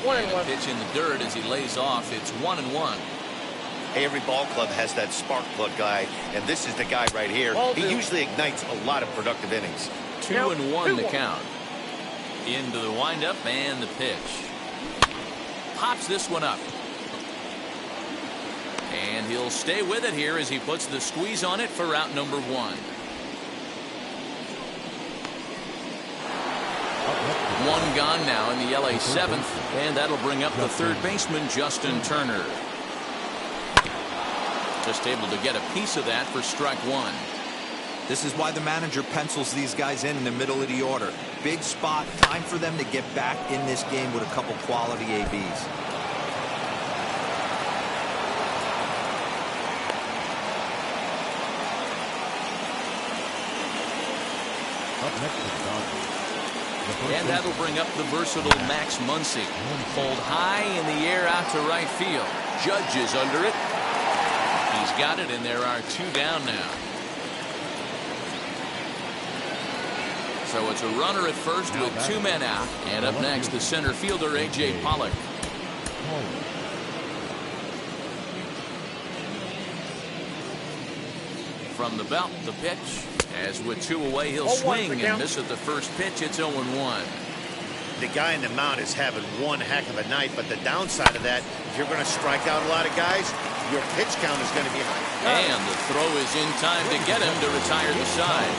And a pitch in the dirt as he lays off. It's 1-1. Hey, every ball club has that spark plug guy, and this is the guy right here. He usually ignites a lot of productive innings. 2-1 the count. Into the windup and the pitch. Pops this one up. And he'll stay with it here as he puts the squeeze on it for out number 1. One gone now in the LA 7th, and that'll bring up the third baseman, Justin Turner. Just able to get a piece of that for strike 1. This is why the manager pencils these guys in the middle of the order. Big spot, time for them to get back in this game with a couple quality ABs. And that'll bring up the versatile Max Muncy. Pulled high in the air out to right field. Judge is under it. He's got it, and there are 2 down now. So it's a runner at first with 2 men out. And up next, the center fielder, A.J. Pollock. From the belt, the pitch. As with 2 away, he'll swing and miss at the first pitch. It's 0-1. The guy in the mound is having one heck of a night, but the downside of that, if you're going to strike out a lot of guys, your pitch count is going to be high. And the throw is in time to get him to retire the side.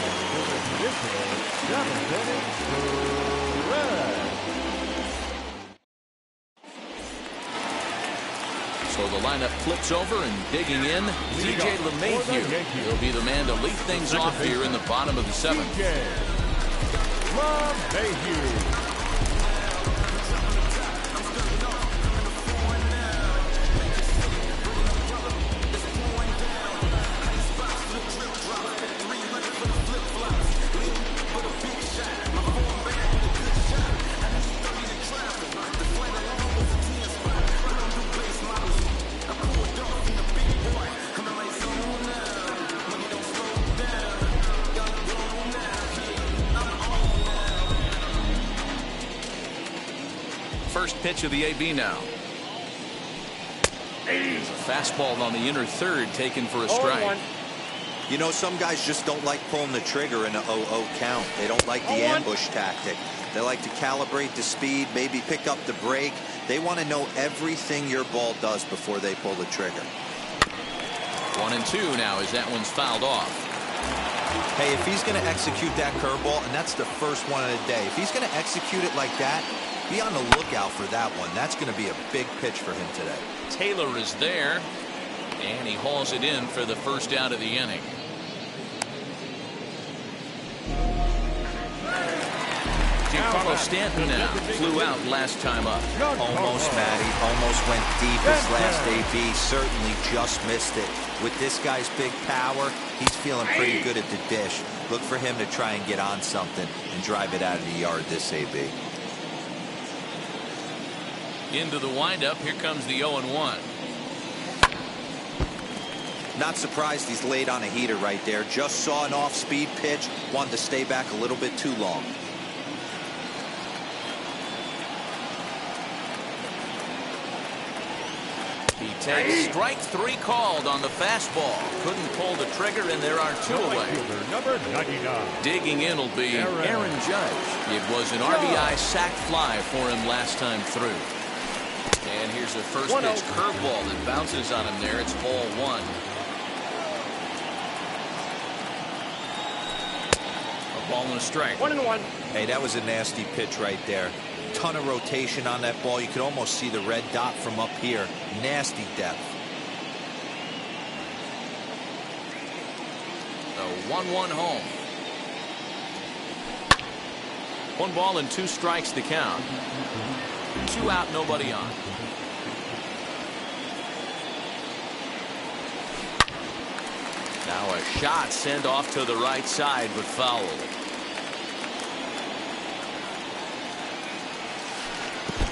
So the lineup flips over, and digging in, TJ LeMahieu. He'll be the man to lead things off here in the bottom of the 7th. First pitch of the AB now. A fastball on the inner third, taken for a strike. You know, some guys just don't like pulling the trigger in a 0-0 count. They don't like the ambush tactic. They like to calibrate the speed, maybe pick up the break. They want to know everything your ball does before they pull the trigger. 1-2 now as that one's fouled off. Hey, if he's going to execute that curveball, and that's the first one of the day, if he's going to execute it like that, be on the lookout for that one. That's going to be a big pitch for him today. Taylor is there, and he hauls it in for the first out of the inning. Giancarlo Stanton now flew out last time up. Almost, Matty. Almost went deep his last AB. Certainly just missed it. With this guy's big power, he's feeling pretty good at the dish. Look for him to try and get on something and drive it out of the yard this AB. Into the windup, here comes the 0-1. Not surprised he's laid on a heater right there. Just saw an off-speed pitch, wanted to stay back a little bit too long. He takes strike 3 called on the fastball. Couldn't pull the trigger, and there are 2 away. Number 99. Digging in will be Aaron Judge. It was an RBI sac fly for him last time through. And here's a first pitch curveball that bounces on him there. It's ball 1. A ball and a strike. 1-1. Hey, that was a nasty pitch right there. Ton of rotation on that ball. You could almost see the red dot from up here. Nasty depth. The 1-1 home. 1 ball and 2 strikes to count. 2 out, nobody on. Now a shot sent off to the right side, but fouled.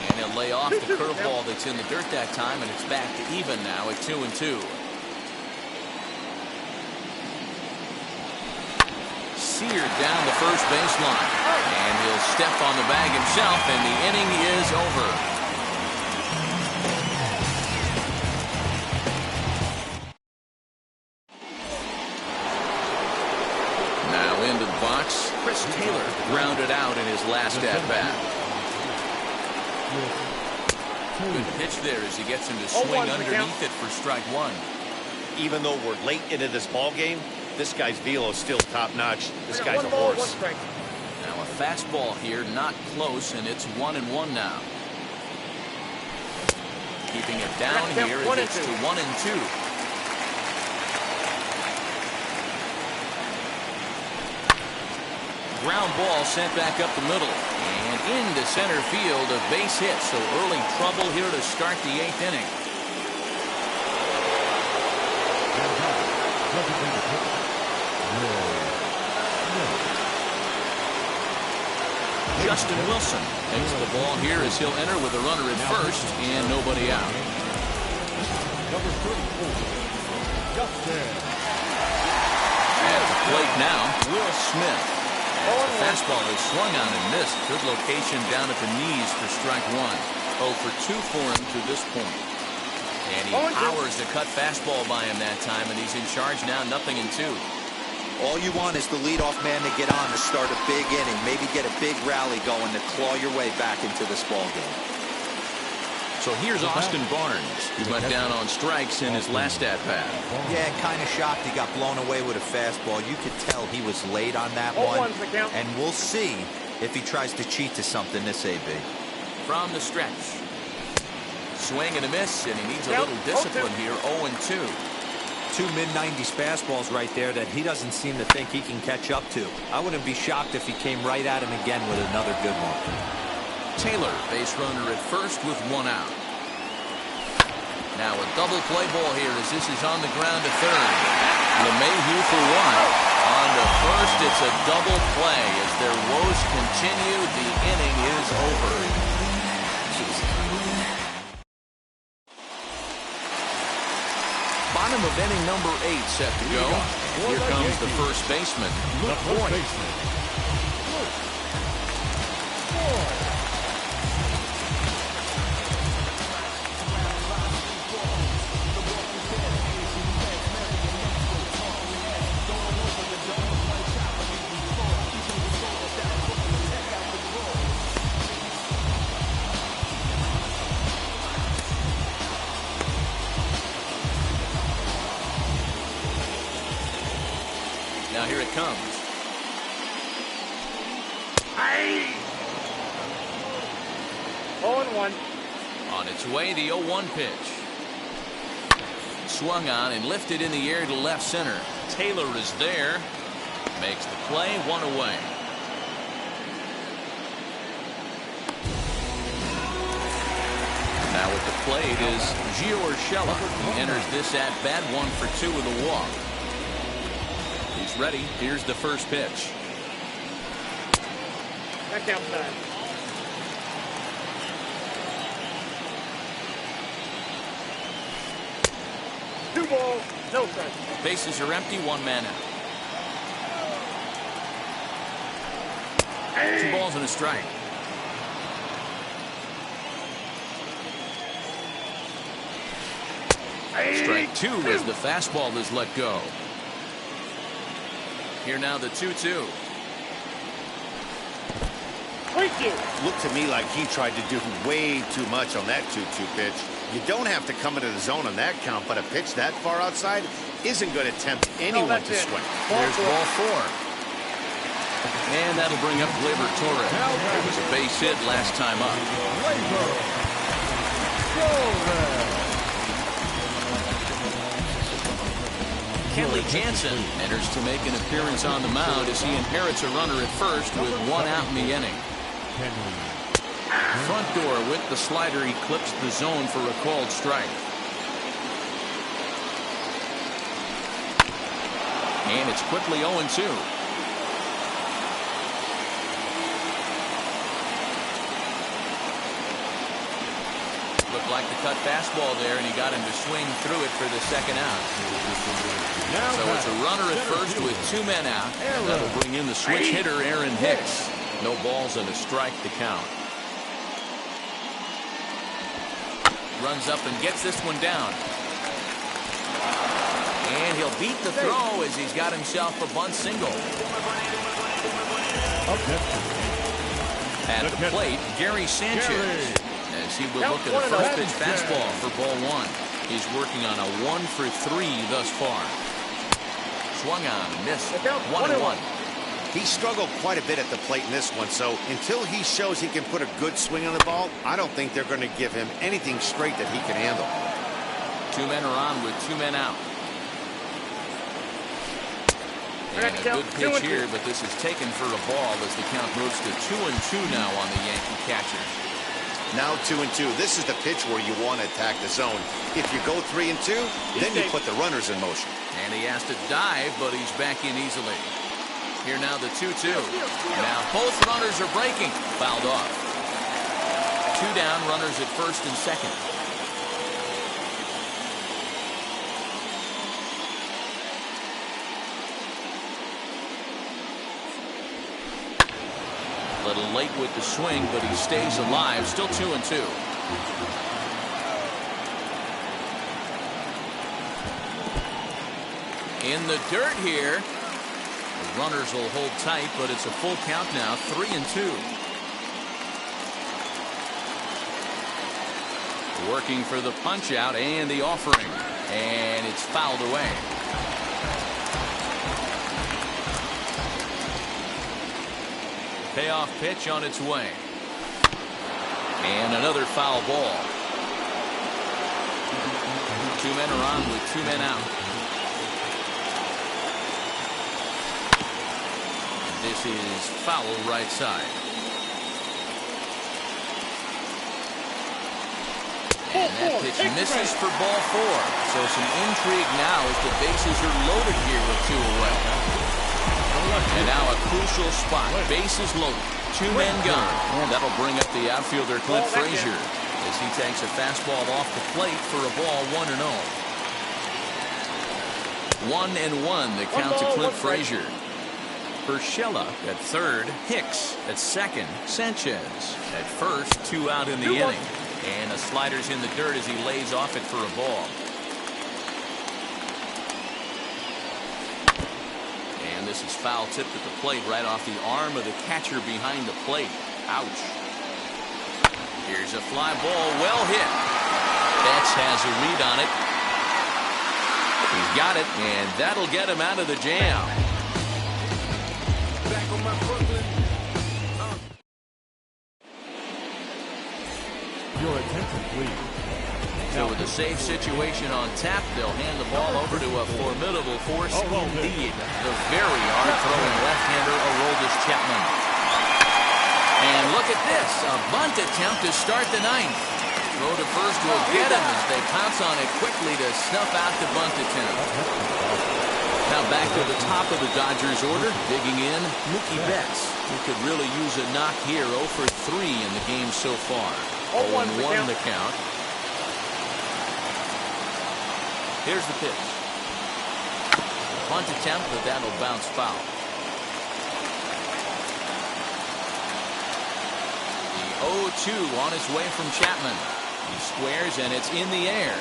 And he'll lay off the curveball that's in the dirt that time, and it's back to even now at 2-2. Seared down the first baseline. And he'll step on the bag himself, and the inning is over. Good pitch there as he gets him to swing underneath it for strike one. Even though we're late into this ball game, this guy's velo is still top notch. This guy's a horse. Now a fastball here, not close, and it's 1-1 now. Keeping it down here as it's to 1-2. Ground ball sent back up the middle and into center field, a base hit. So early trouble here to start the 8th inning. Justin Wilson takes the ball here as he'll enter with a runner at first and nobody out. At the plate now, Will Smith. The fastball is swung on and missed. Good location down at the knees for strike one. 0 for 2 for him to this point. And he powers the cut fastball by him that time, and he's in charge now, 0-2. All you want is the leadoff man to get on to start a big inning, maybe get a big rally going to claw your way back into this ball game. So here's Austin Barnes, who went down on strikes in his last at-bat. Yeah, kind of shocked he got blown away with a fastball. You could tell he was late on that one, and we'll see if he tries to cheat to something this AB. From the stretch. Swing and a miss, and he needs a little discipline here, 0-2. 2 mid-90s fastballs right there that he doesn't seem to think he can catch up to. I wouldn't be shocked if he came right at him again with another good one. Taylor, base runner at first with 1 out. Now a double play ball here as this is on the ground to third. LeMahieu for 1. On to first, it's a double play as their woes continue. The inning is over. Bottom of inning number 8 set to go. Here comes the first baseman, Luke Boyd. Now here it comes. Hey! 0-1. On its way, the 0-1 pitch. Swung on and lifted in the air to left center. Taylor is there. Makes the play, 1 away. Now at the plate is Gio Urshela. He enters this at bat, 1 for 2 with a walk. He's ready. Here's the first pitch. Back outside. Two balls, no strikes. Bases are empty, 1 man out. Hey! 2 balls and a strike. Hey! Strike 2 as the fastball is let go. Here now the 2-2. Looked to me like he tried to do way too much on that 2-2 pitch. You don't have to come into the zone on that count, but a pitch that far outside isn't going to tempt anyone to swing. There's ball 4. And that'll bring up Gleyber Torres. It was a base hit last time up. Kenley Jansen enters to make an appearance on the mound as he inherits a runner at first with 1 out in the inning. Front door with the slider, he clips the zone for a called strike. And it's quickly 0-2. Looked like the cut fastball there, and he got him to swing through it for the second out. So it's a runner at first with 2 men out. And that'll bring in the switch hitter, Aaron Hicks. No balls and a strike to count. Runs up and gets this one down. And he'll beat the throw as he's got himself a bunt single. At the plate, Gary Sanchez. see we'll look at a first pitch fastball for ball one. He's working on a 1-for-3 thus far. Swung on, missed. 1-1. He struggled quite a bit at the plate in this one, so until he shows he can put a good swing on the ball, I don't think they're going to give him anything straight that he can handle. 2 men are on with 2 men out. And a good pitch here, but this is taken for a ball as the count moves to 2-2 now on the Yankee catcher. Now 2-2. This is the pitch where you want to attack the zone. If you go 3-2, then you put the runners in motion. And he has to dive, but he's back in easily. Here now the 2-2. Now both runners are breaking. Fouled off. 2 down, runners at first and second. A little late with the swing, but he stays alive. Still 2-2. In the dirt here. The runners will hold tight, but it's a full count now. 3-2. Working for the punch out and the offering. And it's fouled away. Payoff pitch on its way. And another foul ball. 2 men are on with 2 men out. This is foul right side. And that pitch misses for ball 4. So some intrigue now as the bases are loaded here with 2 away. And now a crucial spot. Bases loaded. 2 men gone. And that'll bring up the outfielder Clint Frazier as he takes a fastball off the plate for a ball 1-0. 1-1 the count to Clint Frazier. Urshela at third, Hicks at second, Sanchez at first, 2 out in the inning. And the slider's in the dirt as he lays off it for a ball. And this is foul tipped at the plate right off the arm of the catcher behind the plate. Ouch. Here's a fly ball, well hit. Betts has a read on it. He's got it, and that'll get him out of the jam. Your attention, please. So with a safe situation on tap, they'll hand the ball over to a formidable force indeed. The very hard-throwing left-hander Aroldis Chapman. And look at this, a bunt attempt to start the 9th. Throw to first will get him as they pounce on it quickly to snuff out the bunt attempt. Now back to the top of the Dodgers order, digging in, Mookie Betts, who could really use a knock here. 0 for 3 in the game so far. 0-1 the count. Here's the pitch. Bunt attempt, but that'll bounce foul. The 0-2 on his way from Chapman. He squares and it's in the air.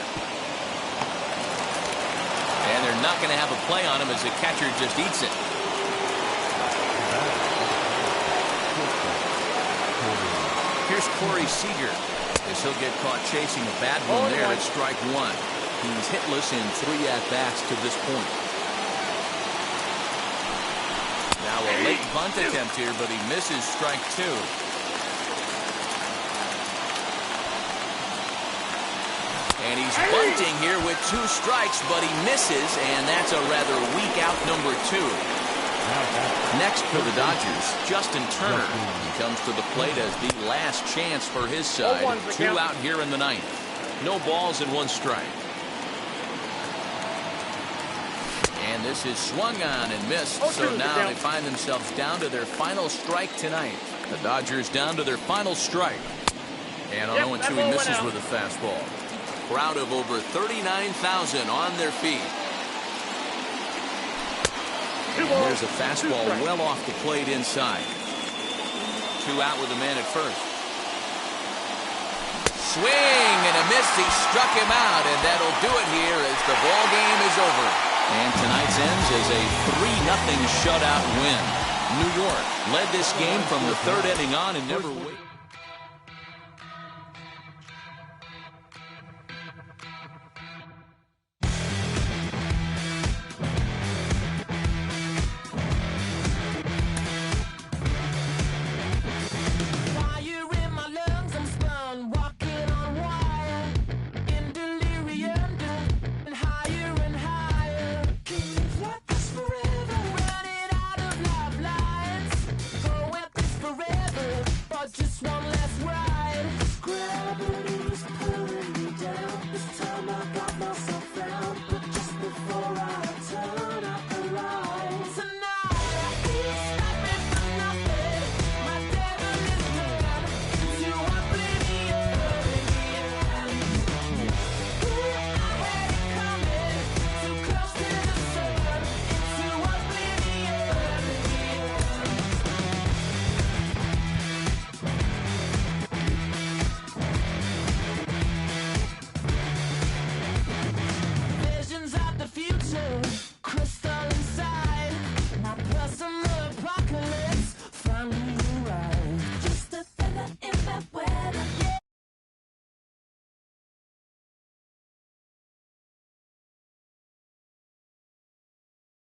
And they're not going to have a play on him as the catcher just eats it. Here's Corey Seager as he'll get caught chasing a bad one there at strike 1. He's hitless in 3 at-bats to this point. Now a late bunt attempt here, but he misses strike 2. And he's bunting here with 2 strikes, but he misses, and that's a rather weak out number 2. Next for the Dodgers, Justin Turner. He comes to the plate as the last chance for his side. 2 out here in the 9th. No balls and 1 strike. And this is swung on and missed, so now they find themselves down to their final strike tonight. The Dodgers down to their final strike. And on 0-2 he misses with a fastball. Crowd of over 39,000 on their feet. And there's a fastball well off the plate inside. 2 out with a man at first. Swing and a miss. He struck him out, and that'll do it here as the ball game is over. And tonight's ends as a 3-0 shutout win. New York led this game from the 3rd inning on and never waited.